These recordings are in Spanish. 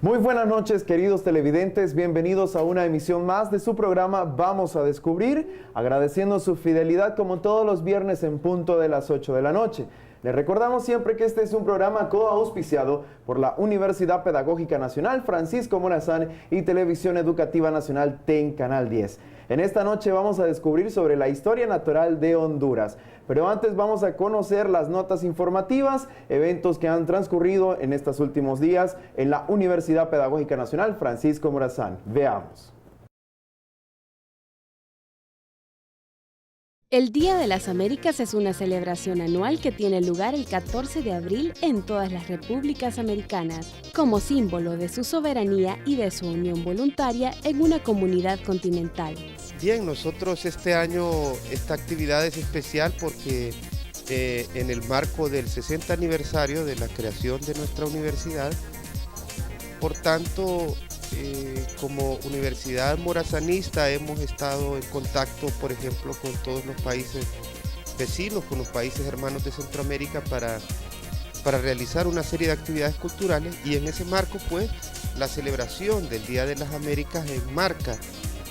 Muy buenas noches, queridos televidentes, bienvenidos a una emisión más de su programa Vamos a Descubrir, agradeciendo su fidelidad como todos los viernes en punto de las 8 de la noche. Les recordamos siempre que este es un programa coauspiciado por la Universidad Pedagógica Nacional Francisco Morazán y Televisión Educativa Nacional TEN Canal 10. En esta noche vamos a descubrir sobre la historia natural de Honduras. Pero antes vamos a conocer las notas informativas, eventos que han transcurrido en estos últimos días en la Universidad Pedagógica Nacional Francisco Morazán. Veamos. El Día de las Américas es una celebración anual que tiene lugar el 14 de abril en todas las repúblicas americanas, como símbolo de su soberanía y de su unión voluntaria en una comunidad continental. Bien, nosotros este año esta actividad es especial porque en el marco del 60 aniversario de la creación de nuestra universidad, por tanto, como universidad morazanista hemos estado en contacto, por ejemplo, con todos los países vecinos, con los países hermanos de Centroamérica para realizar una serie de actividades culturales, y en ese marco, pues, la celebración del Día de las Américas enmarca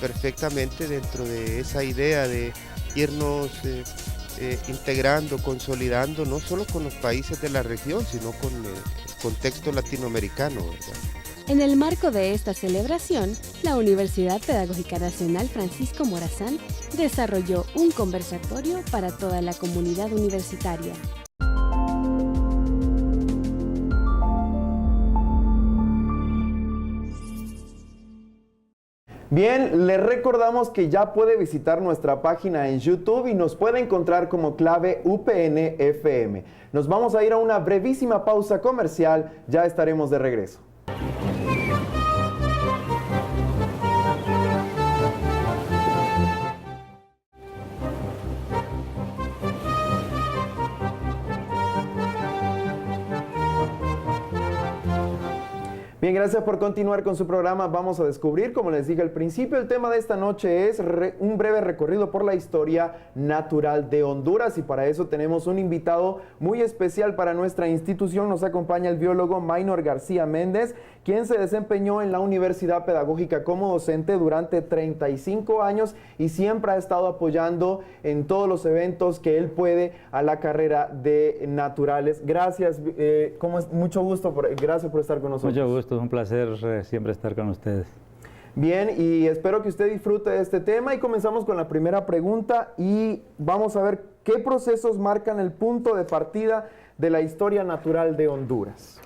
perfectamente dentro de esa idea de irnos integrando, consolidando, no solo con los países de la región, sino con el contexto latinoamericano, ¿verdad? En el marco de esta celebración, la Universidad Pedagógica Nacional Francisco Morazán desarrolló un conversatorio para toda la comunidad universitaria. Bien, les recordamos que ya puede visitar nuestra página en YouTube y nos puede encontrar como clave UPN FM. Nos vamos a ir a una brevísima pausa comercial, ya estaremos de regreso. Bien, gracias por continuar con su programa Vamos a Descubrir. Como les dije al principio, el tema de esta noche es un breve recorrido por la historia natural de Honduras, y para eso tenemos un invitado muy especial para nuestra institución. Nos acompaña el biólogo Maynor García Méndez, quien se desempeñó en la Universidad Pedagógica como docente durante 35 años y siempre ha estado apoyando en todos los eventos que él puede a la carrera de naturales. Gracias, mucho gusto, gracias por estar con nosotros. Mucho gusto. Es un placer siempre estar con ustedes. Bien, y espero que usted disfrute de este tema y comenzamos con la primera pregunta y vamos a ver qué procesos marcan el punto de partida de la historia natural de Honduras.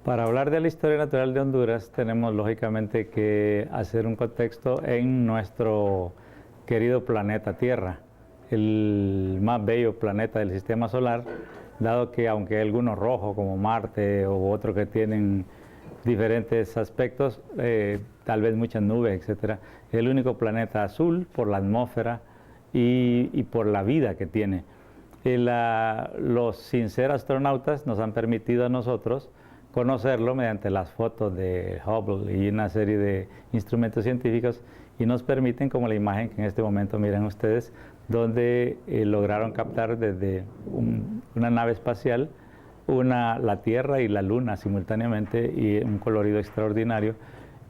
Para hablar de la historia natural de Honduras tenemos lógicamente que hacer un contexto en nuestro querido planeta Tierra, el más bello planeta del sistema solar, dado que aunque hay algunos rojos como Marte u otros que tienen diferentes aspectos, tal vez muchas nubes, etcétera. Es el único planeta azul por la atmósfera y por la vida que tiene. Los sinceros astronautas nos han permitido a nosotros conocerlo mediante las fotos de Hubble y una serie de instrumentos científicos, y nos permiten, como la imagen que en este momento miran ustedes, donde lograron captar desde una nave espacial la Tierra y la Luna simultáneamente, y un colorido extraordinario.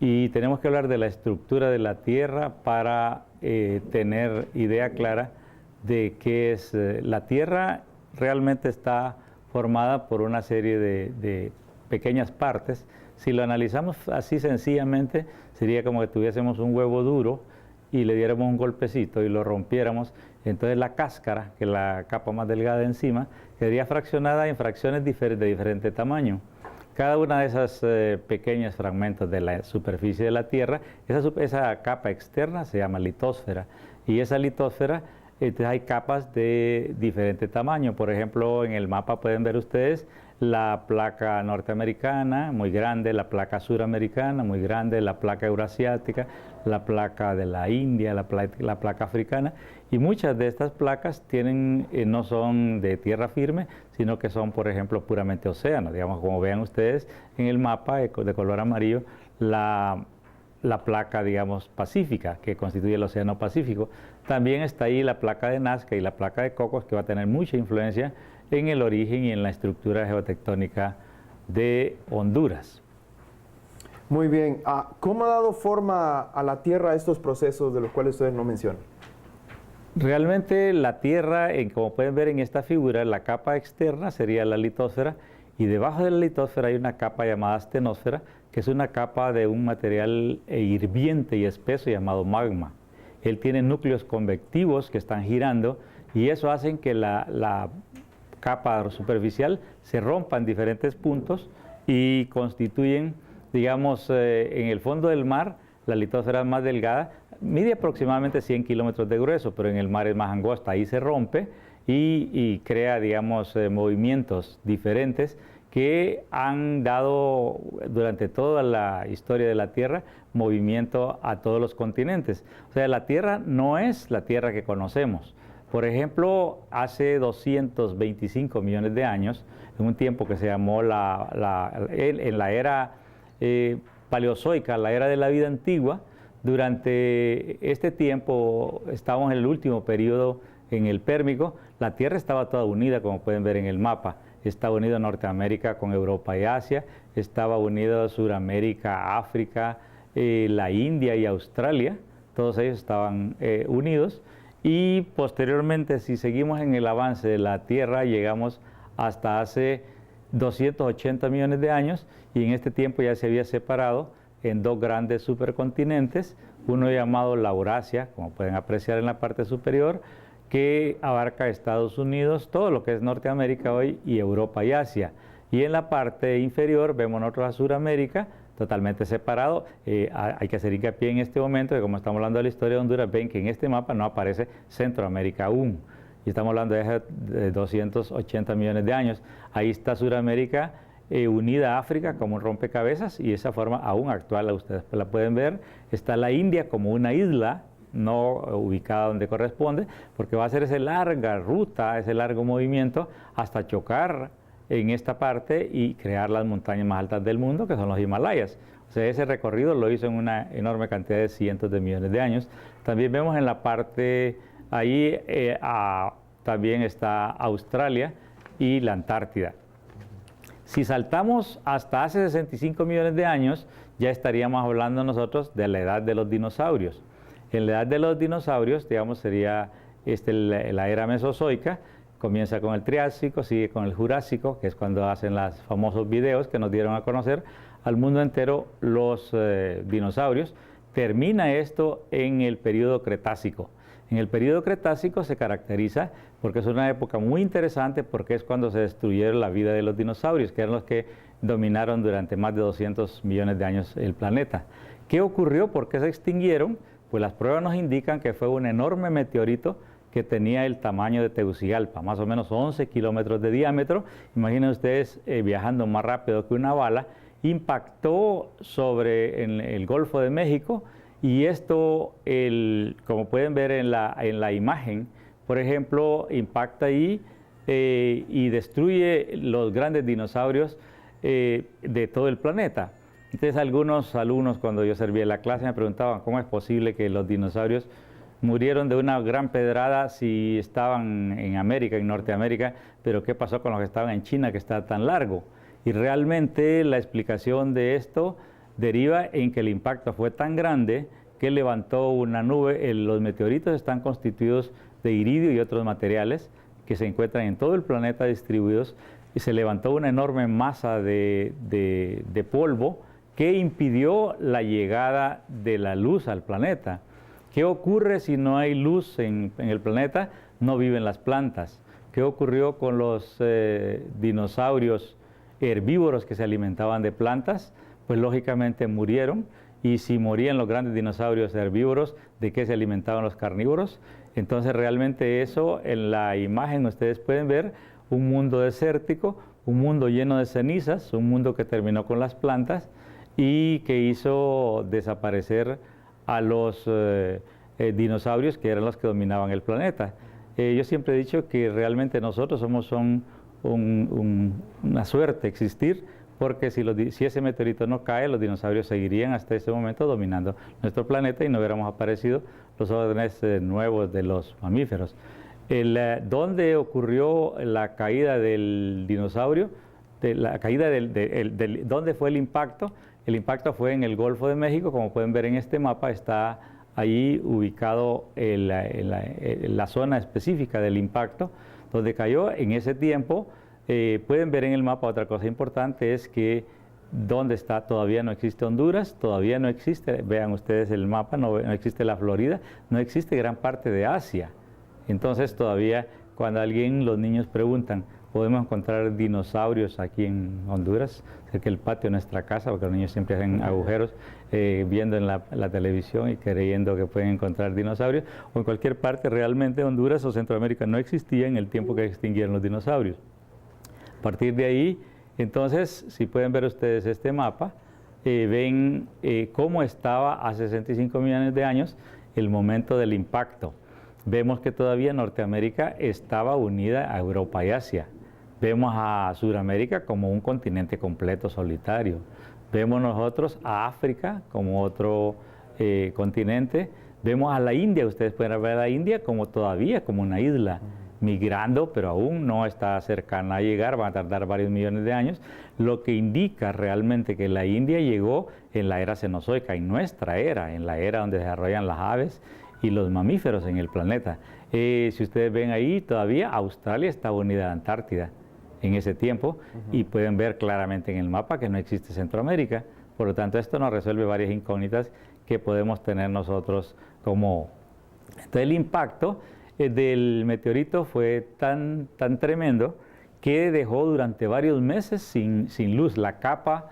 Y tenemos que hablar de la estructura de la Tierra para tener idea clara de qué es la Tierra. Realmente está formada por una serie de pequeñas partes. Si lo analizamos así sencillamente, sería como que tuviésemos un huevo duro y le diéramos un golpecito y lo rompiéramos. Entonces la cáscara, que es la capa más delgada de encima, quedaría fraccionada en fracciones de diferente tamaño. Cada una de esas pequeños fragmentos de la superficie de la Tierra, esa capa externa se llama litósfera, y esa litósfera, hay capas de diferente tamaño. Por ejemplo, en el mapa pueden ver ustedes la placa norteamericana, muy grande, la placa suramericana, muy grande, la placa eurasiática, la placa de la India, la placa africana, y muchas de estas placas tienen, no son de tierra firme, sino que son, por ejemplo, puramente océano. Digamos, como vean ustedes en el mapa de color amarillo, la placa, digamos, pacífica, que constituye el Océano Pacífico. También está ahí la placa de Nazca y la placa de Cocos, que va a tener mucha influencia en el origen y en la estructura geotectónica de Honduras. Muy bien. ¿Cómo ha dado forma a la Tierra estos procesos de los cuales ustedes no mencionan? Realmente la Tierra, como pueden ver en esta figura, la capa externa sería la litosfera, y debajo de la litosfera hay una capa llamada astenosfera, que es una capa de un material hirviente y espeso llamado magma. Él tiene núcleos convectivos que están girando, y eso hace que la capa superficial se rompa en diferentes puntos y constituyen, digamos, en el fondo del mar, la litosfera más delgada, mide aproximadamente 100 kilómetros de grueso, pero en el mar es más angosta, ahí se rompe y crea, digamos, movimientos diferentes que han dado durante toda la historia de la Tierra movimiento a todos los continentes. O sea, la Tierra no es la Tierra que conocemos. Por ejemplo, hace 225 millones de años, en un tiempo que se llamó en la era paleozoica, la era de la vida antigua, durante este tiempo estábamos en el último periodo, en el Pérmico. La Tierra estaba toda unida, como pueden ver en el mapa. Estaba unido Norteamérica con Europa y Asia, estaba unido Suramérica, África, la India y Australia, todos ellos estaban unidos. Y posteriormente, si seguimos en el avance de la Tierra, llegamos hasta hace 280 millones de años, y en este tiempo ya se había separado en dos grandes supercontinentes, uno llamado la Eurasia, como pueden apreciar en la parte superior, que abarca Estados Unidos, todo lo que es Norteamérica hoy, y Europa y Asia. Y en la parte inferior vemos nosotros a Suramérica, totalmente separado. Hay que hacer hincapié en este momento que, como estamos hablando de la historia de Honduras, ven que en este mapa no aparece Centroamérica aún. Y estamos hablando de 280 millones de años. Ahí está Suramérica unida a África como un rompecabezas, y esa forma aún actual, ustedes la pueden ver. Está la India como una isla, no ubicada donde corresponde, porque va a ser esa larga ruta, ese largo movimiento, hasta chocar en esta parte y crear las montañas más altas del mundo, que son los Himalayas. O sea, ese recorrido lo hizo en una enorme cantidad de cientos de millones de años. También vemos en la parte, ahí también está Australia y la Antártida. Si saltamos hasta hace 65 millones de años, ya estaríamos hablando nosotros de la edad de los dinosaurios. En la edad de los dinosaurios, digamos, sería la era mesozoica. Comienza con el Triásico, sigue con el Jurásico, que es cuando hacen los famosos videos que nos dieron a conocer al mundo entero los dinosaurios. Termina esto en el periodo Cretácico. En el periodo Cretácico se caracteriza porque es una época muy interesante, porque es cuando se destruyeron la vida de los dinosaurios, que eran los que dominaron durante más de 200 millones de años el planeta. ¿Qué ocurrió? ¿Por qué se extinguieron? Pues las pruebas nos indican que fue un enorme meteorito que tenía el tamaño de Tegucigalpa, más o menos 11 kilómetros de diámetro. Imaginen ustedes viajando más rápido que una bala, impactó sobre el Golfo de México, y esto, como pueden ver en la imagen, por ejemplo, impacta ahí y destruye los grandes dinosaurios de todo el planeta. Entonces, algunos alumnos, cuando yo servía la clase, me preguntaban cómo es posible que los dinosaurios murieron de una gran pedrada si estaban en América, en Norteamérica, pero ¿qué pasó con los que estaban en China, que está tan largo? Y realmente la explicación de esto deriva en que el impacto fue tan grande que levantó una nube. Los meteoritos están constituidos de iridio y otros materiales que se encuentran en todo el planeta distribuidos, y se levantó una enorme masa de polvo que impidió la llegada de la luz al planeta. ¿Qué ocurre si no hay luz en el planeta? No viven las plantas. ¿Qué ocurrió con los dinosaurios herbívoros que se alimentaban de plantas? Pues lógicamente murieron. Y si morían los grandes dinosaurios herbívoros, ¿de qué se alimentaban los carnívoros? Entonces realmente eso, en la imagen ustedes pueden ver un mundo desértico, un mundo lleno de cenizas, un mundo que terminó con las plantas y que hizo desaparecer a los dinosaurios, que eran los que dominaban el planeta. Yo siempre he dicho que realmente nosotros somos una suerte existir, porque si ese meteorito no cae, los dinosaurios seguirían hasta ese momento dominando nuestro planeta y no hubiéramos aparecido los órdenes nuevos de los mamíferos. ¿Dónde ocurrió la caída del dinosaurio? ¿Dónde fue el impacto? El impacto fue en el Golfo de México, como pueden ver en este mapa, está ahí ubicado la zona específica del impacto, donde cayó en ese tiempo. Pueden ver en el mapa, otra cosa importante es que donde está todavía no existe Honduras, todavía no existe, vean ustedes el mapa, no existe la Florida, no existe gran parte de Asia. Entonces todavía cuando los niños preguntan, ¿podemos encontrar dinosaurios aquí en Honduras? Cerca del patio de nuestra casa, porque los niños siempre hacen agujeros viendo en la televisión y creyendo que pueden encontrar dinosaurios. O en cualquier parte, realmente Honduras o Centroamérica no existía en el tiempo que extinguieron los dinosaurios. A partir de ahí, entonces, si pueden ver ustedes este mapa, ven cómo estaba hace 65 millones de años el momento del impacto. Vemos que todavía Norteamérica estaba unida a Europa y Asia. Vemos a Sudamérica como un continente completo solitario. Vemos nosotros a África como otro continente. Vemos a la India, ustedes pueden ver a la India como todavía como una isla, migrando, pero aún no está cercana a llegar, van a tardar varios millones de años, lo que indica realmente que la India llegó en la era cenozoica, en nuestra era, en la era donde se desarrollan las aves y los mamíferos en el planeta. Si ustedes ven ahí, todavía Australia estaba unida a la Antártida en ese tiempo, y pueden ver claramente en el mapa que no existe Centroamérica. Por lo tanto, esto nos resuelve varias incógnitas que podemos tener nosotros como... Entonces, el impacto del meteorito fue tan tremendo que dejó durante varios meses sin luz la capa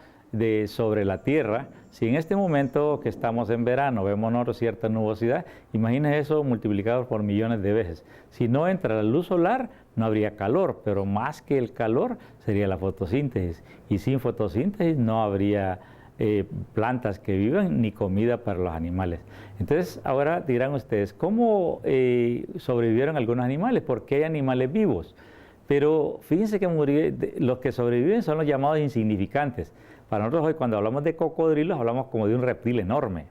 sobre la Tierra. Si en este momento que estamos en verano vemos nosotros cierta nubosidad, imagínense eso multiplicado por millones de veces. Si no entra la luz solar, no habría calor, pero más que el calor sería la fotosíntesis. Y sin fotosíntesis no habría plantas que vivan ni comida para los animales. Entonces, ahora dirán ustedes, ¿cómo sobrevivieron algunos animales? ¿Por qué hay animales vivos? Pero fíjense que los que sobreviven son los llamados insignificantes. Para nosotros hoy, cuando hablamos de cocodrilos, hablamos como de un reptil enorme.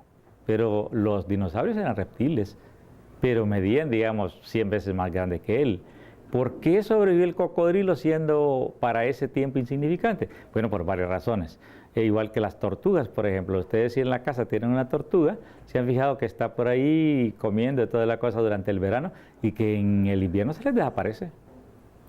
Pero los dinosaurios eran reptiles, pero medían, digamos, 100 veces más grande que él. ¿Por qué sobrevivió el cocodrilo siendo para ese tiempo insignificante? Bueno, por varias razones. Igual que las tortugas, por ejemplo. Ustedes si en la casa tienen una tortuga, se han fijado que está por ahí comiendo toda la cosa durante el verano y que en el invierno se les desaparece.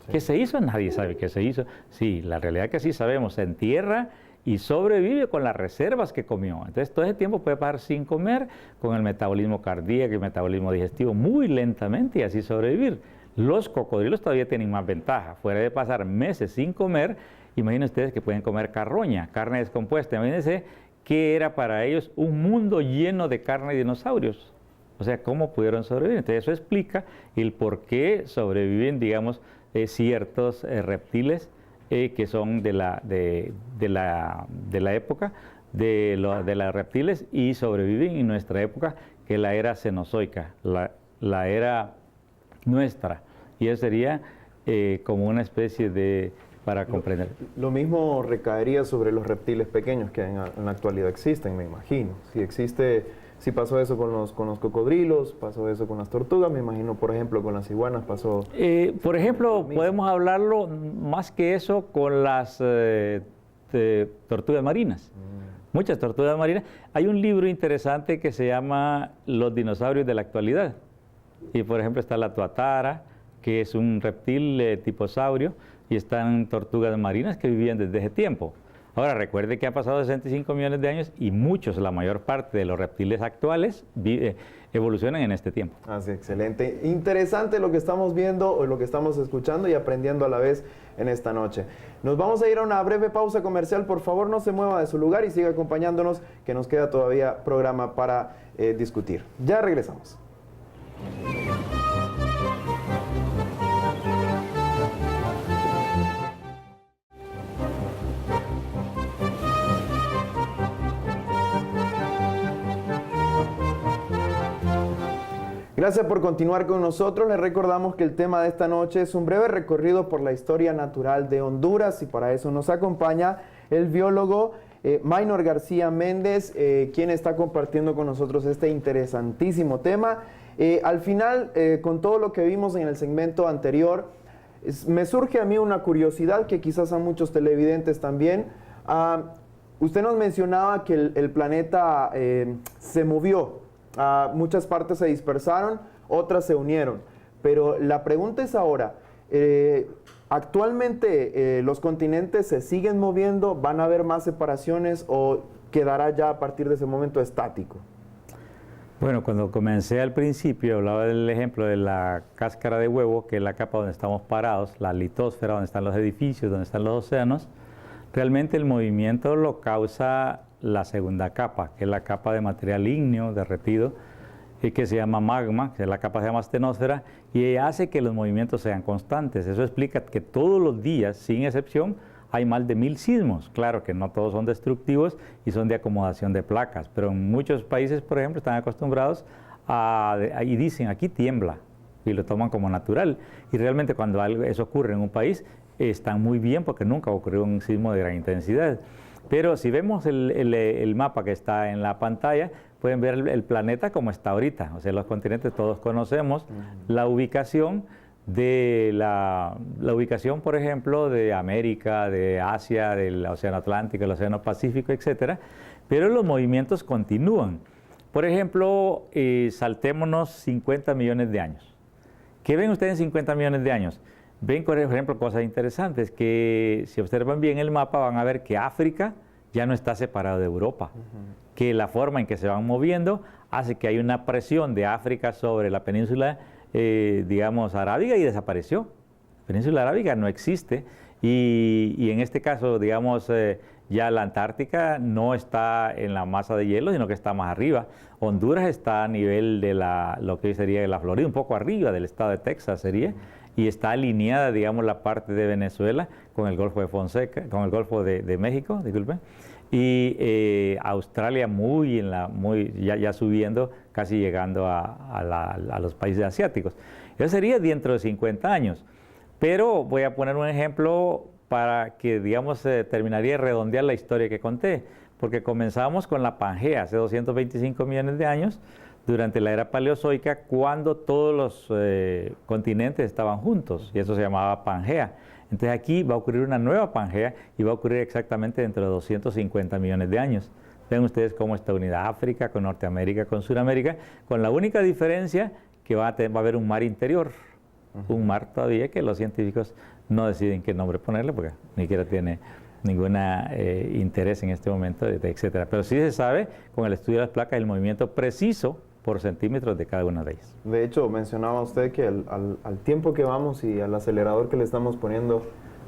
Sí. ¿Qué se hizo? Nadie sabe qué se hizo. Sí, la realidad es que sí sabemos, se entierra y sobrevive con las reservas que comió. Entonces todo ese tiempo puede pasar sin comer, con el metabolismo cardíaco y el metabolismo digestivo muy lentamente y así sobrevivir. Los cocodrilos todavía tienen más ventaja. Fuera de pasar meses sin comer, imaginen ustedes que pueden comer carroña, carne descompuesta. Imagínense que era para ellos un mundo lleno de carne de dinosaurios. O sea, ¿cómo pudieron sobrevivir? Entonces eso explica el por qué sobreviven, digamos, ciertos reptiles que son de la época de los reptiles y sobreviven en nuestra época, que es la era cenozoica, la era nuestra. Y eso sería como una especie de... para comprender. Lo mismo recaería sobre los reptiles pequeños que en la actualidad existen, me imagino. Si pasó eso con los cocodrilos, pasó eso con las tortugas, me imagino, por ejemplo, con las iguanas pasó... por ejemplo, podemos hablarlo más que eso con las tortugas marinas. Muchas tortugas marinas. Hay un libro interesante que se llama Los dinosaurios de la actualidad. Y por ejemplo está la tuatara, que es un reptil tiposaurio, y están tortugas marinas que vivían desde ese tiempo. Ahora recuerde que ha pasado 65 millones de años y la mayor parte de los reptiles actuales evolucionan en este tiempo. Así, excelente. Interesante lo que estamos viendo o lo que estamos escuchando y aprendiendo a la vez en esta noche. Nos vamos a ir a una breve pausa comercial. Por favor, no se mueva de su lugar y siga acompañándonos, que nos queda todavía programa para discutir. Ya regresamos. Gracias por continuar con nosotros. Les recordamos que el tema de esta noche es un breve recorrido por la historia natural de Honduras y para eso nos acompaña el biólogo Maynor García Méndez, quien está compartiendo con nosotros este interesantísimo tema. Al final, con todo lo que vimos en el segmento anterior, me surge a mí una curiosidad que quizás a muchos televidentes también. Usted nos mencionaba que el planeta se movió. Muchas partes se dispersaron, otras se unieron. Pero la pregunta es ahora, ¿actualmente los continentes se siguen moviendo? ¿Van a haber más separaciones o quedará ya a partir de ese momento estático? Bueno, cuando comencé al principio, hablaba del ejemplo de la cáscara de huevo, que es la capa donde estamos parados, la litosfera, donde están los edificios, donde están los océanos. Realmente el movimiento lo causa la segunda capa, que es la capa de material ígneo derretido, y que se llama magma, que es la capa que se llama astenosfera, y hace que los movimientos sean constantes. Eso explica que todos los días, sin excepción, hay más de 1000 sismos. Claro que no todos son destructivos y son de acomodación de placas, pero en muchos países, por ejemplo, están acostumbrados y dicen, aquí tiembla, y lo toman como natural. Y realmente cuando eso ocurre en un país, están muy bien porque nunca ocurrió un sismo de gran intensidad. Pero si vemos el mapa que está en la pantalla, pueden ver el planeta como está ahorita. O sea, los continentes todos conocemos la ubicación de la ubicación, por ejemplo, de América, de Asia, del Océano Atlántico, el Océano Pacífico, etcétera. Pero los movimientos continúan. Por ejemplo, saltémonos 50 millones de años. ¿Qué ven ustedes en 50 millones de años? Ven, por ejemplo, cosas interesantes, que si observan bien el mapa van a ver que África ya no está separado de Europa, que la forma en que se van moviendo hace que hay una presión de África sobre la península, digamos, arábiga, y desapareció. La península arábiga no existe y en este caso, digamos, ya la Antártica no está en la masa de hielo, sino que está más arriba. Honduras está a nivel de lo que sería la Florida, un poco arriba del estado de Texas sería, y está alineada, digamos, la parte de Venezuela con el Golfo de Fonseca, con el Golfo de México, disculpen, y Australia ya subiendo, casi llegando a los países asiáticos. Eso sería dentro de 50 años. Pero voy a poner un ejemplo para que, digamos, terminaría de redondear la historia que conté, porque comenzamos con la Pangea hace 225 millones de años, durante la era paleozoica, cuando todos los continentes estaban juntos, y eso se llamaba Pangea. Entonces aquí va a ocurrir una nueva Pangea y va a ocurrir exactamente dentro de 250 millones de años. Ven ustedes cómo está unida África con Norteamérica, con Sudamérica, con la única diferencia que va a haber un mar interior, un mar todavía que los científicos no deciden qué nombre ponerle, porque ni siquiera tiene ningún interés en este momento, etcétera. Pero sí se sabe, con el estudio de las placas, el movimiento preciso por centímetros de cada una de ellas. De hecho, mencionaba usted que al tiempo que vamos y al acelerador que le estamos poniendo,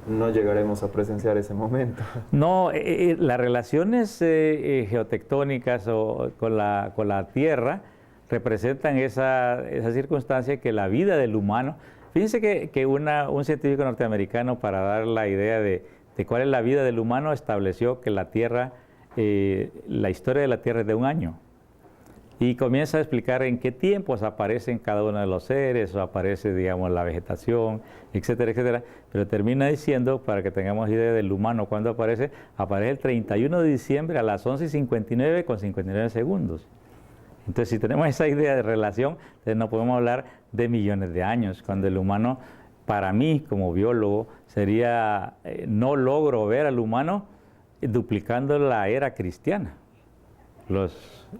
no llegaremos a presenciar ese momento. No, las relaciones geotectónicas con la Tierra representan esa circunstancia que la vida del humano... Fíjense que un científico norteamericano, para dar la idea de cuál es la vida del humano, estableció que la Tierra, la historia de la Tierra es de un año. Y comienza a explicar en qué tiempos aparecen cada uno de los seres, o aparece, digamos, la vegetación, etcétera, etcétera. Pero termina diciendo, para que tengamos idea del humano, cuándo aparece el 31 de diciembre a las 11:59 con 59 segundos. Entonces, si tenemos esa idea de relación, entonces no podemos hablar de millones de años, cuando el humano, para mí, como biólogo, sería, no logro ver al humano duplicando la era cristiana.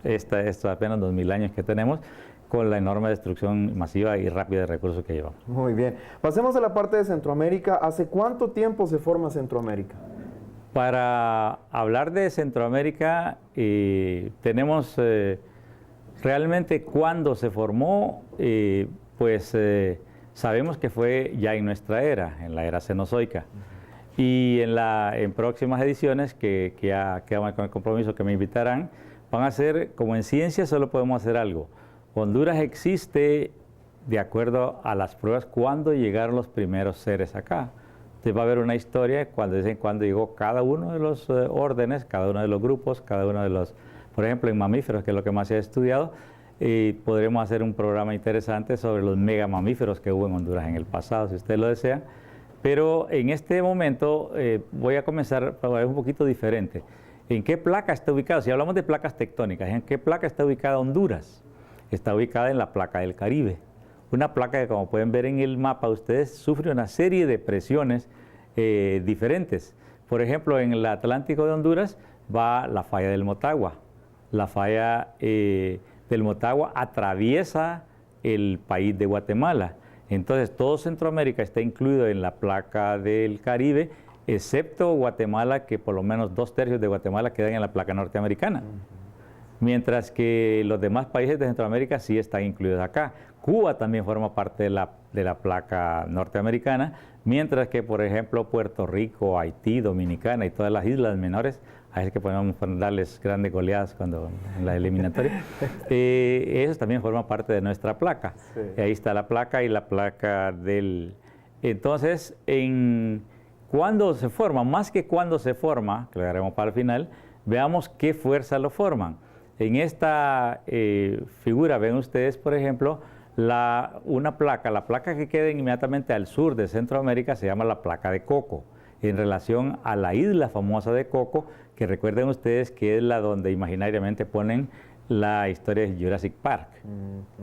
Estos apenas 2000 años que tenemos, con la enorme destrucción masiva y rápida de recursos que llevamos. Muy bien. Pasemos a la parte de Centroamérica. ¿Hace cuánto tiempo se forma Centroamérica? Para hablar de Centroamérica, tenemos realmente cuándo se formó, sabemos que fue ya en nuestra era, en la era cenozoica. Y en próximas ediciones, que ya quedamos con el compromiso que me invitarán, van a ser, como en ciencia solo podemos hacer algo. Honduras existe de acuerdo a las pruebas cuando llegaron los primeros seres acá. Entonces va a haber una historia cuando llegó cada uno de los órdenes, cada uno de los grupos, cada uno de los, por ejemplo, en mamíferos, que es lo que más se ha estudiado, podremos hacer un programa interesante sobre los mega mamíferos que hubo en Honduras en el pasado, si ustedes lo desean. Pero en este momento voy a comenzar para un poquito diferente. ¿En qué placa está ubicado? Si hablamos de placas tectónicas, ¿en qué placa está ubicada Honduras? Está ubicada en la placa del Caribe. Una placa que, como pueden ver en el mapa, ustedes sufren una serie de presiones diferentes. Por ejemplo, en el Atlántico de Honduras va la falla del Motagua. La falla del Motagua atraviesa el país de Guatemala. Entonces, todo Centroamérica está incluido en la placa del Caribe, excepto Guatemala, que por lo menos 2/3 de Guatemala quedan en la placa norteamericana. Mientras que los demás países de Centroamérica sí están incluidos acá. Cuba también forma parte de la placa norteamericana, mientras que, por ejemplo, Puerto Rico, Haití, Dominicana y todas las islas menores, a veces que podemos darles grandes goleadas en la eliminatoria, esos también forman parte de nuestra placa. Sí. Y ahí está la placa y la placa del... Entonces, ¿cuándo se forma? Más que cuándo se forma, que lo haremos para el final, veamos qué fuerza lo forman. En esta figura ven ustedes, por ejemplo, la placa que queda inmediatamente al sur de Centroamérica se llama la placa de Coco, en relación a la isla famosa de Coco, que recuerden ustedes que es la donde imaginariamente ponen la historia de Jurassic Park.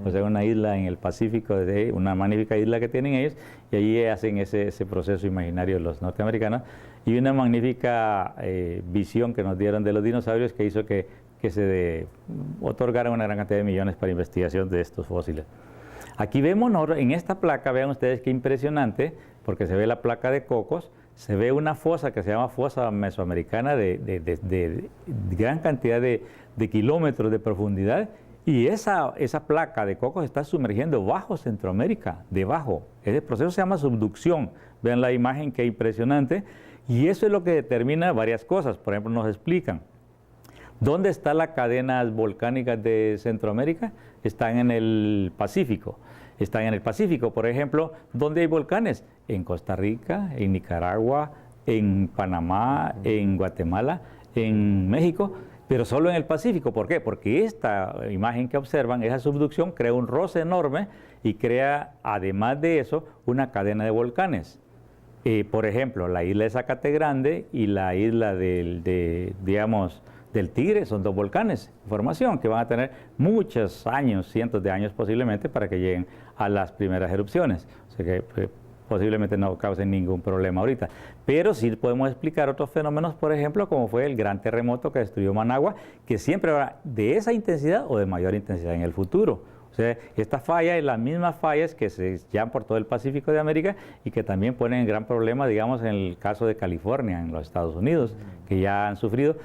O sea, una isla en el Pacífico, una magnífica isla que tienen ellos, y allí hacen ese proceso imaginario los norteamericanos, y una magnífica visión que nos dieron de los dinosaurios que hizo que se otorgaran una gran cantidad de millones para investigación de estos fósiles. Aquí vemos, en esta placa, vean ustedes qué impresionante, porque se ve la placa de Cocos, se ve una fosa que se llama fosa mesoamericana de gran cantidad de kilómetros de profundidad, y esa placa de Cocos está sumergiendo bajo Centroamérica, debajo. Ese proceso se llama subducción. Vean la imagen, qué impresionante, y eso es lo que determina varias cosas. Por ejemplo, nos explican ¿dónde están las cadenas volcánicas de Centroamérica? Están en el Pacífico. Están en el Pacífico, por ejemplo, ¿dónde hay volcanes? En Costa Rica, en Nicaragua, en Panamá, en Guatemala, en México, pero solo en el Pacífico. ¿Por qué? Porque esta imagen que observan, esa subducción, crea un roce enorme y crea, además de eso, una cadena de volcanes. Por ejemplo, la isla de Zacate Grande y la isla del Tigre son dos volcanes en formación que van a tener muchos años, cientos de años posiblemente, para que lleguen a las primeras erupciones. O sea que posiblemente no causen ningún problema ahorita. Pero sí podemos explicar otros fenómenos, por ejemplo, como fue el gran terremoto que destruyó Managua, que siempre habrá de esa intensidad o de mayor intensidad en el futuro. O sea, esta falla es las mismas fallas que se llevan por todo el Pacífico de América y que también ponen gran problema, digamos, en el caso de California, en los Estados Unidos, que ya han sufrido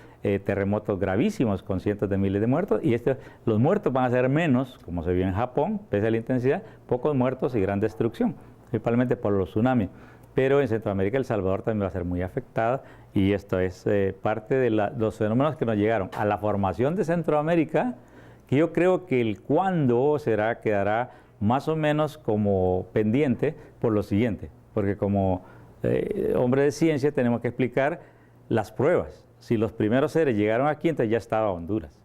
terremotos gravísimos con cientos de miles de muertos, y los muertos van a ser menos, como se vio en Japón, pese a la intensidad, pocos muertos y gran destrucción, principalmente por los tsunamis. Pero en Centroamérica, El Salvador también va a ser muy afectada, y esto es parte de los fenómenos que nos llegaron a la formación de Centroamérica, que yo creo que el cuándo quedará más o menos como pendiente por lo siguiente, porque como hombre de ciencia tenemos que explicar las pruebas. Si los primeros seres llegaron aquí, entonces ya estaba Honduras.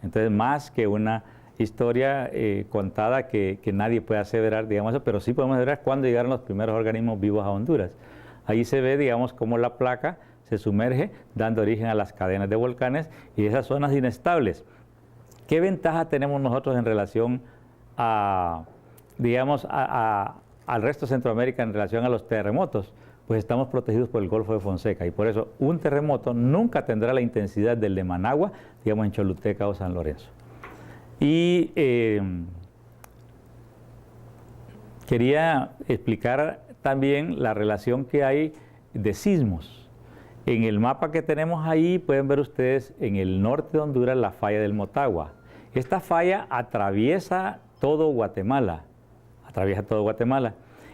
Entonces, más que una historia contada que nadie puede aseverar, digamos eso, pero sí podemos aseverar cuándo llegaron los primeros organismos vivos a Honduras. Ahí se ve, digamos, cómo la placa se sumerge, dando origen a las cadenas de volcanes y esas zonas inestables. ¿Qué ventaja tenemos nosotros en relación a, digamos, al resto de Centroamérica en relación a los terremotos? Pues estamos protegidos por el Golfo de Fonseca, y por eso un terremoto nunca tendrá la intensidad del de Managua, digamos, en Choluteca o San Lorenzo. Y quería explicar también la relación que hay de sismos. En el mapa que tenemos ahí pueden ver ustedes en el norte de Honduras la falla del Motagua. Esta falla atraviesa todo Guatemala,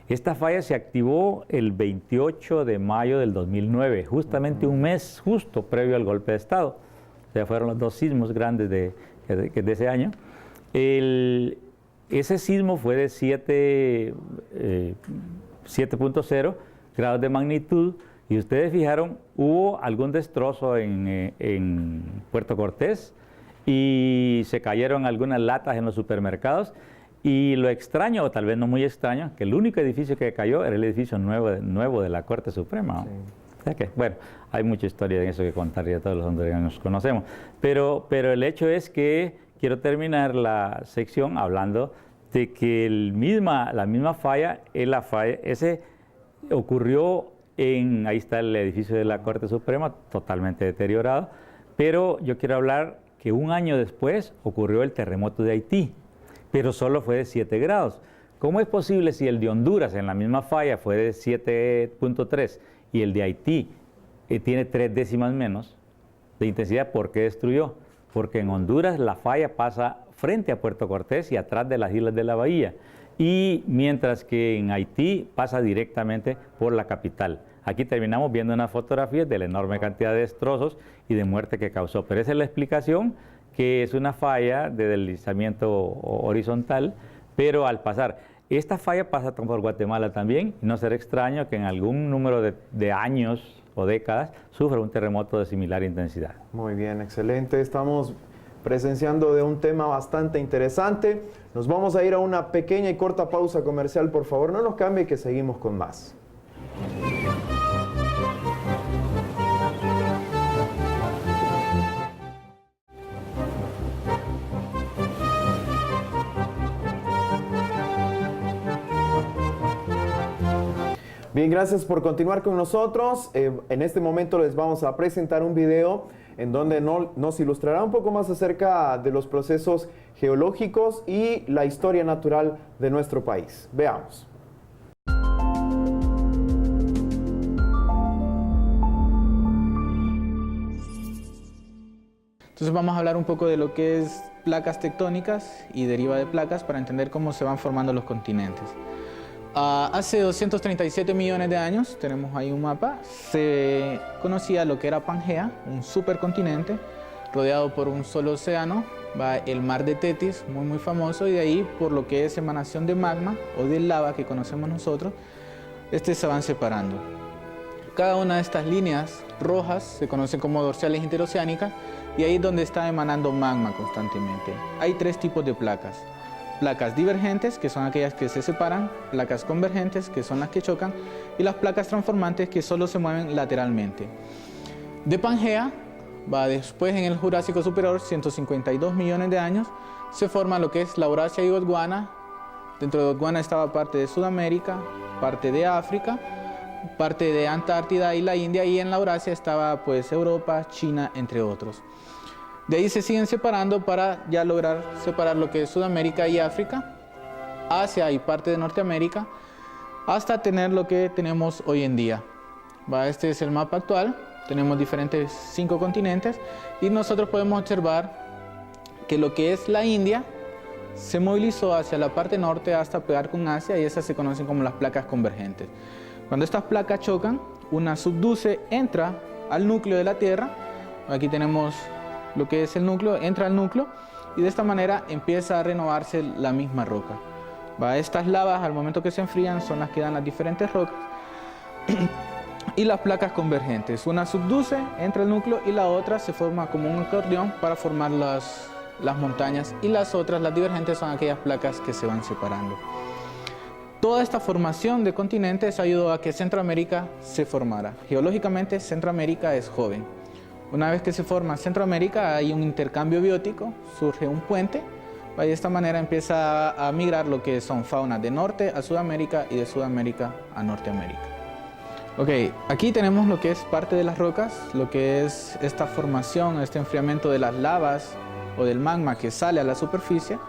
Esta falla se activó el 28 de mayo del 2009, justamente un mes justo previo al golpe de Estado. O sea, fueron los dos sismos grandes de ese año. Ese sismo fue de 7.0 grados de magnitud, y ustedes fijaron, hubo algún destrozo en Puerto Cortés, y se cayeron algunas latas en los supermercados. Y lo extraño, o tal vez no muy extraño, que el único edificio que cayó era el edificio nuevo de la Corte Suprema. Sí. O sea que, bueno, hay mucha historia en eso que contar, ya todos los hondureños conocemos. Pero el hecho es que quiero terminar la sección hablando de que la misma falla, ese ocurrió ahí está el edificio de la Corte Suprema, totalmente deteriorado, pero yo quiero hablar que un año después ocurrió el terremoto de Haití, pero solo fue de 7 grados. ¿Cómo es posible si el de Honduras en la misma falla fue de 7.3 y el de Haití tiene 3 décimas menos de intensidad? ¿Por qué destruyó? Porque en Honduras la falla pasa frente a Puerto Cortés y atrás de las islas de la bahía, y mientras que en Haití pasa directamente por la capital. Aquí terminamos viendo unas fotografías de la enorme cantidad de destrozos y de muerte que causó, pero esa es la explicación, que es una falla de deslizamiento horizontal, pero al pasar, esta falla pasa por Guatemala también, y no será extraño que en algún número de años o décadas sufra un terremoto de similar intensidad. Muy bien, excelente. Estamos presenciando de un tema bastante interesante. Nos vamos a ir a una pequeña y corta pausa comercial, por favor, no nos cambie, que seguimos con más. Bien, gracias por continuar con nosotros. En este momento les vamos a presentar un video en donde nos ilustrará un poco más acerca de los procesos geológicos y la historia natural de nuestro país. Veamos. Entonces vamos a hablar un poco de lo que es placas tectónicas y deriva de placas para entender cómo se van formando los continentes. Hace 237 millones de años, tenemos ahí un mapa, se conocía lo que era Pangea, un supercontinente rodeado por un solo océano, va el mar de Tetis, muy famoso, y de ahí por lo que es emanación de magma o de lava que conocemos nosotros, se van separando. Cada una de estas líneas rojas se conocen como dorsales interoceánicas, y ahí es donde está emanando magma constantemente. Hay 3 tipos de placas. Placas divergentes, que son aquellas que se separan, placas convergentes, que son las que chocan, y las placas transformantes, que solo se mueven lateralmente. De Pangea, va después en el Jurásico Superior, 152 millones de años, se forma lo que es la Eurasia y Gondwana. Dentro de Gondwana estaba parte de Sudamérica, parte de África, parte de Antártida y la India, y en la Eurasia estaba pues Europa, China, entre otros. De ahí se siguen separando para ya lograr separar lo que es Sudamérica y África, Asia y parte de Norteamérica, hasta tener lo que tenemos hoy en día. Este es el mapa actual, tenemos diferentes 5 continentes, y nosotros podemos observar que lo que es la India se movilizó hacia la parte norte hasta pegar con Asia, y esas se conocen como las placas convergentes. Cuando estas placas chocan, una subduce entra al núcleo de la Tierra. Aquí tenemos lo que es el núcleo, entra al núcleo, y de esta manera empieza a renovarse la misma roca. Estas lavas, al momento que se enfrían, son las que dan las diferentes rocas. Y las placas convergentes, una subduce, entra al núcleo, y la otra se forma como un acordeón para formar las montañas, y las otras, las divergentes, son aquellas placas que se van separando. Toda esta formación de continentes ayudó a que Centroamérica se formara. Geológicamente, Centroamérica es joven. Una vez que se forma Centroamérica, hay un intercambio biótico, surge un puente, y de esta manera empieza a migrar lo que son faunas de norte a Sudamérica y de Sudamérica a Norteamérica. Ok, aquí tenemos lo que es parte de las rocas, lo que es esta formación, este enfriamiento de las lavas o del magma que sale a la superficie,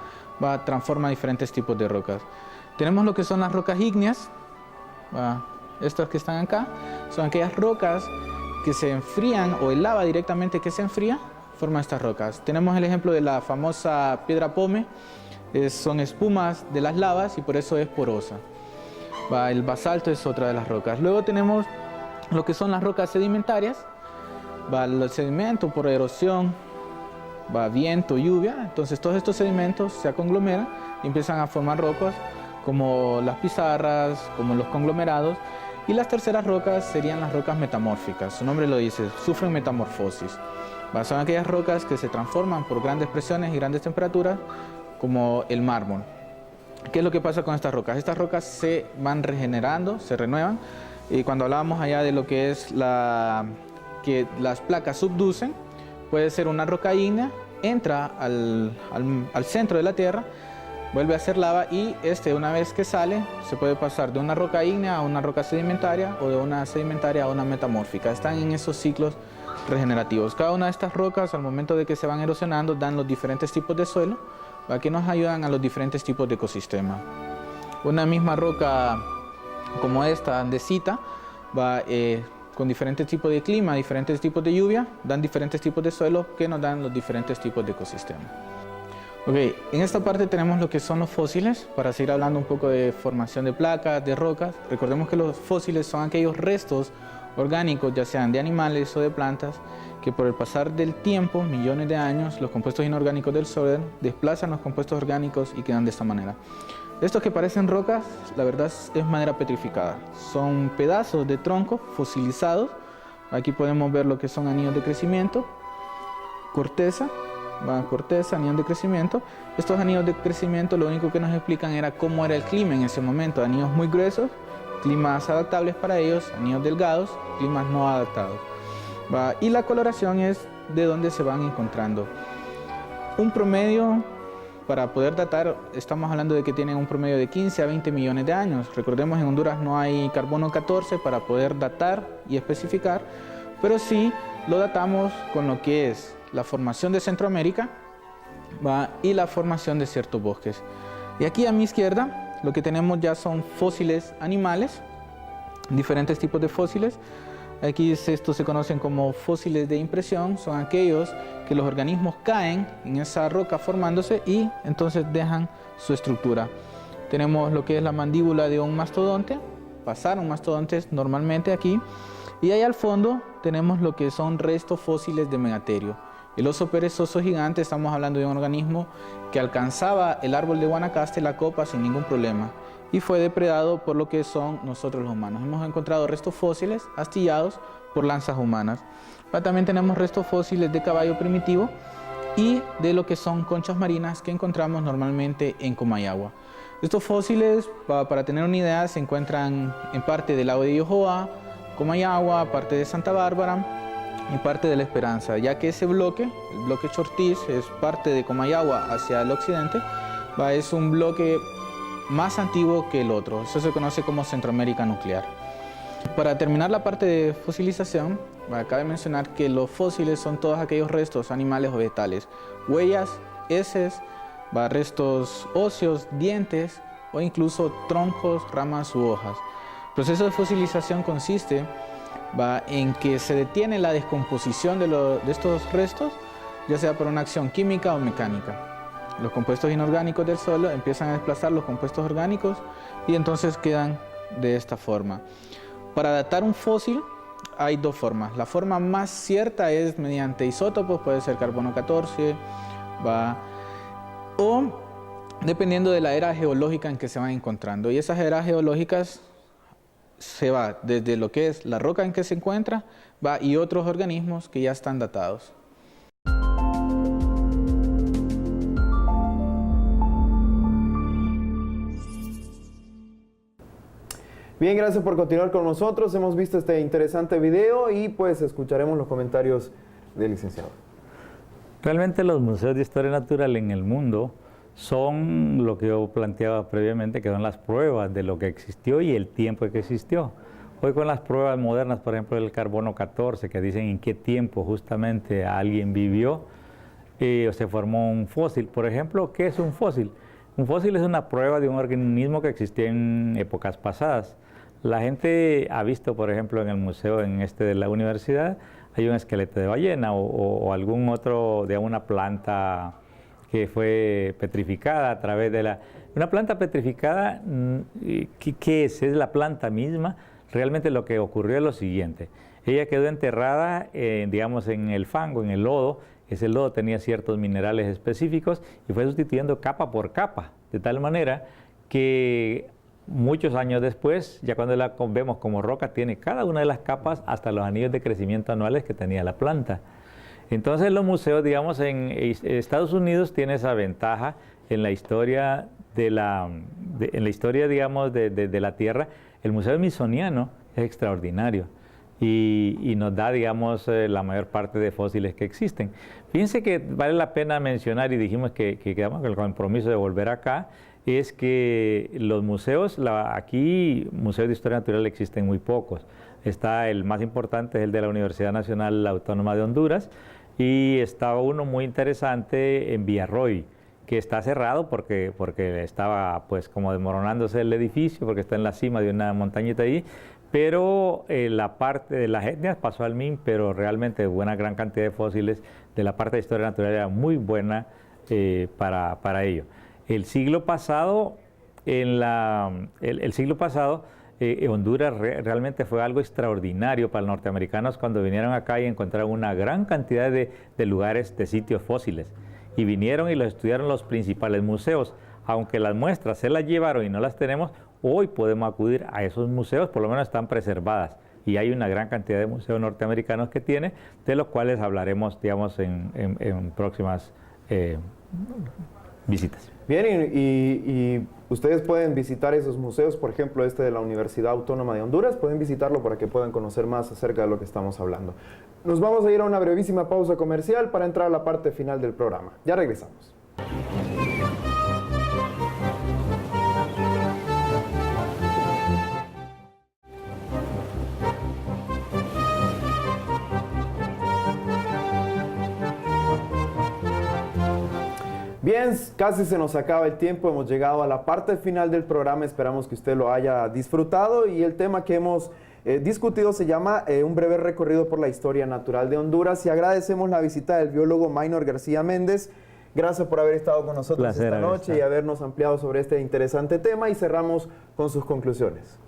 transforma diferentes tipos de rocas. Tenemos lo que son las rocas ígneas, estas que están acá, son aquellas rocas que se enfrían, o el lava directamente que se enfría, forma estas rocas. Tenemos el ejemplo de la famosa piedra pómez, son espumas de las lavas y por eso es porosa. El basalto es otra de las rocas. Luego tenemos lo que son las rocas sedimentarias, los sedimentos por erosión, viento, lluvia, entonces todos estos sedimentos se conglomeran y empiezan a formar rocas como las pizarras, como los conglomerados. Y las terceras rocas serían las rocas metamórficas, su nombre lo dice, sufren metamorfosis. Son aquellas rocas que se transforman por grandes presiones y grandes temperaturas, como el mármol. ¿Qué es lo que pasa con estas rocas? Estas rocas se van regenerando, se renuevan, y cuando hablábamos allá de lo que es que las placas subducen, puede ser una roca ígnea, entra al centro de la Tierra, vuelve a ser lava y una vez que sale, se puede pasar de una roca ígnea a una roca sedimentaria o de una sedimentaria a una metamórfica. Están en esos ciclos regenerativos. Cada una de estas rocas, al momento de que se van erosionando, dan los diferentes tipos de suelo que nos ayudan a los diferentes tipos de ecosistemas. Una misma roca como esta, andesita, con diferentes tipos de clima, diferentes tipos de lluvia, dan diferentes tipos de suelo que nos dan los diferentes tipos de ecosistemas. Okay, en esta parte tenemos lo que son los fósiles, para seguir hablando un poco de formación de placas, de rocas. Recordemos que los fósiles son aquellos restos orgánicos, ya sean de animales o de plantas, que por el pasar del tiempo, millones de años, los compuestos inorgánicos del suelo desplazan los compuestos orgánicos y quedan de esta manera. Estos que parecen rocas, la verdad es madera petrificada. Son pedazos de tronco fosilizados. Aquí podemos ver lo que son anillos de crecimiento, corteza, anillos de crecimiento. Estos anillos de crecimiento lo único que nos explican era cómo era el clima en ese momento. Anillos muy gruesos, climas adaptables para ellos, anillos delgados, climas no adaptados. Y la coloración es de donde se van encontrando. Un promedio, para poder datar, estamos hablando de que tienen un promedio de 15 a 20 millones de años. Recordemos, en Honduras no hay carbono 14 para poder datar y especificar, pero sí lo datamos con lo que es la formación de Centroamérica y la formación de ciertos bosques. Y aquí a mi izquierda lo que tenemos ya son fósiles animales, diferentes tipos de fósiles. Aquí estos se conocen como fósiles de impresión, son aquellos que los organismos caen en esa roca formándose y entonces dejan su estructura. Tenemos lo que es la mandíbula de un mastodonte, pasaron mastodontes normalmente aquí, y ahí al fondo tenemos lo que son restos fósiles de megaterio. El oso perezoso gigante, estamos hablando de un organismo que alcanzaba el árbol de Guanacaste, la copa, sin ningún problema, y fue depredado por lo que son nosotros los humanos. Hemos encontrado restos fósiles astillados por lanzas humanas. También tenemos restos fósiles de caballo primitivo y de lo que son conchas marinas que encontramos normalmente en Comayagua. Estos fósiles, para tener una idea, se encuentran en parte del lago de Yohoa, Comayagua, parte de Santa Bárbara y parte de La Esperanza, ya que ese bloque, el bloque Chortiz, es parte de Comayagua hacia el occidente, es un bloque más antiguo que el otro. Eso se conoce como Centroamérica nuclear. Para terminar la parte de fosilización, cabe mencionar que los fósiles son todos aquellos restos animales o vegetales, huellas, heces, restos óseos, dientes o incluso troncos, ramas u hojas. El proceso de fosilización consiste en que se detiene la descomposición de estos restos, ya sea por una acción química o mecánica. Los compuestos inorgánicos del suelo empiezan a desplazar los compuestos orgánicos y entonces quedan de esta forma. Para datar un fósil hay dos formas. La forma más cierta es mediante isótopos, puede ser carbono 14, o dependiendo de la era geológica en que se van encontrando. Y esas eras geológicas se va desde lo que es la roca en que se encuentra y otros organismos que ya están datados. Bien, gracias por continuar con nosotros. Hemos visto este interesante video y pues escucharemos los comentarios del licenciado. Realmente los museos de historia natural en el mundo son lo que yo planteaba previamente, que son las pruebas de lo que existió y el tiempo que existió. Hoy con las pruebas modernas, por ejemplo, el carbono 14, que dicen en qué tiempo justamente alguien vivió o se formó un fósil. Por ejemplo, ¿qué es un fósil? Un fósil es una prueba de un organismo que existía en épocas pasadas. La gente ha visto, por ejemplo, en el museo de la universidad, hay un esqueleto de ballena o algún otro de una planta que fue petrificada a través de una planta petrificada. ¿Qué es? Es la planta misma. Realmente lo que ocurrió es lo siguiente. Ella quedó enterrada, digamos, en el fango, en el lodo. Ese lodo tenía ciertos minerales específicos y fue sustituyendo capa por capa, de tal manera que muchos años después, ya cuando la vemos como roca, tiene cada una de las capas hasta los anillos de crecimiento anuales que tenía la planta. Entonces los museos, digamos, en Estados Unidos tiene esa ventaja en la historia digamos, de la Tierra. El Museo Smithsoniano es extraordinario y nos da, digamos, la mayor parte de fósiles que existen. Fíjense que vale la pena mencionar, y dijimos que quedamos con el compromiso de volver acá, es que los museos, aquí museos de historia natural existen muy pocos. Está el más importante, es el de la Universidad Nacional Autónoma de Honduras, y está uno muy interesante en Villarroy, que está cerrado porque estaba pues como desmoronándose el edificio, porque está en la cima de una montañita ahí, pero la parte de las etnias pasó al MIN, pero realmente una gran cantidad de fósiles de la parte de historia natural era muy buena para ello. El siglo pasado, Honduras realmente fue algo extraordinario para los norteamericanos cuando vinieron acá y encontraron una gran cantidad de lugares, de sitios fósiles. Y vinieron y los estudiaron los principales museos. Aunque las muestras se las llevaron y no las tenemos, hoy podemos acudir a esos museos, por lo menos están preservadas. Y hay una gran cantidad de museos norteamericanos que tiene, de los cuales hablaremos, digamos, en próximas visitas. Bien, y ustedes pueden visitar esos museos, por ejemplo, este de la Universidad Autónoma de Honduras, pueden visitarlo para que puedan conocer más acerca de lo que estamos hablando. Nos vamos a ir a una brevísima pausa comercial para entrar a la parte final del programa. Ya regresamos. Bien, casi se nos acaba el tiempo, hemos llegado a la parte final del programa, esperamos que usted lo haya disfrutado y el tema que hemos discutido se llama un breve recorrido por la historia natural de Honduras y agradecemos la visita del biólogo Maynor García Méndez. Gracias por haber estado con nosotros esta noche y habernos ampliado sobre este interesante tema y cerramos con sus conclusiones.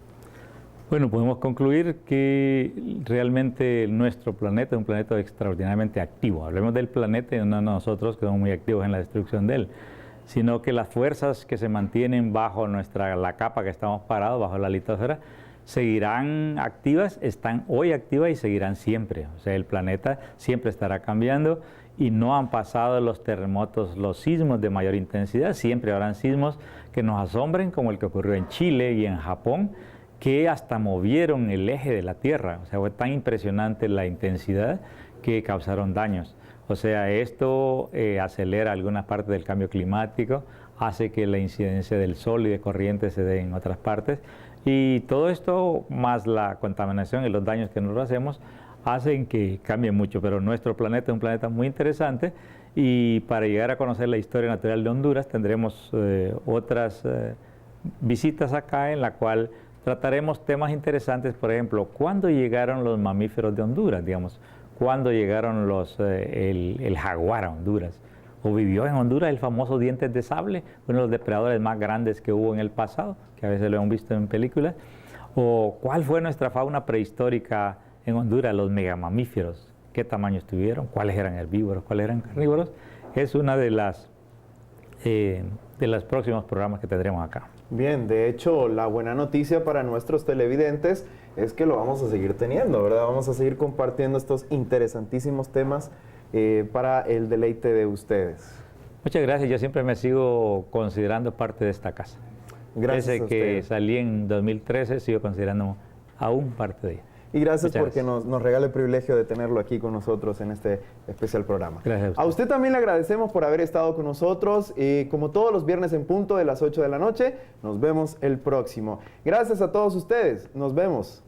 Bueno, podemos concluir que realmente nuestro planeta es un planeta extraordinariamente activo. Hablemos del planeta y no nosotros que somos muy activos en la destrucción de él, sino que las fuerzas que se mantienen bajo la capa que estamos parados, bajo la litosfera, seguirán activas, están hoy activas y seguirán siempre. O sea, el planeta siempre estará cambiando y no han pasado los terremotos, los sismos de mayor intensidad. Siempre habrán sismos que nos asombren, como el que ocurrió en Chile y en Japón, que hasta movieron el eje de la Tierra. O sea, fue tan impresionante la intensidad que causaron daños. O sea, esto acelera algunas partes del cambio climático, hace que la incidencia del sol y de corrientes se dé en otras partes. Y todo esto, más la contaminación y los daños que nosotros hacemos, hacen que cambie mucho. Pero nuestro planeta es un planeta muy interesante y para llegar a conocer la historia natural de Honduras tendremos otras visitas acá en la cual trataremos temas interesantes, por ejemplo, ¿cuándo llegaron los mamíferos de Honduras? Digamos, ¿cuándo llegaron el jaguar a Honduras? ¿O vivió en Honduras el famoso dientes de sable, uno de los depredadores más grandes que hubo en el pasado, que a veces lo hemos visto en películas? ¿O cuál fue nuestra fauna prehistórica en Honduras, los megamamíferos? ¿Qué tamaños tuvieron? ¿Cuáles eran herbívoros? ¿Cuáles eran carnívoros? Es una de los próximos programas que tendremos acá. Bien, de hecho, la buena noticia para nuestros televidentes es que lo vamos a seguir teniendo, ¿verdad? Vamos a seguir compartiendo estos interesantísimos temas para el deleite de ustedes. Muchas gracias, yo siempre me sigo considerando parte de esta casa. Gracias Desde a que usted. Salí en 2013, sigo considerando aún parte de ella. Y gracias Muchas porque nos regala el privilegio de tenerlo aquí con nosotros en este especial programa. Gracias A usted también le agradecemos por haber estado con nosotros y como todos los viernes en punto de las 8 de la noche, nos vemos el próximo. Gracias a todos ustedes, nos vemos.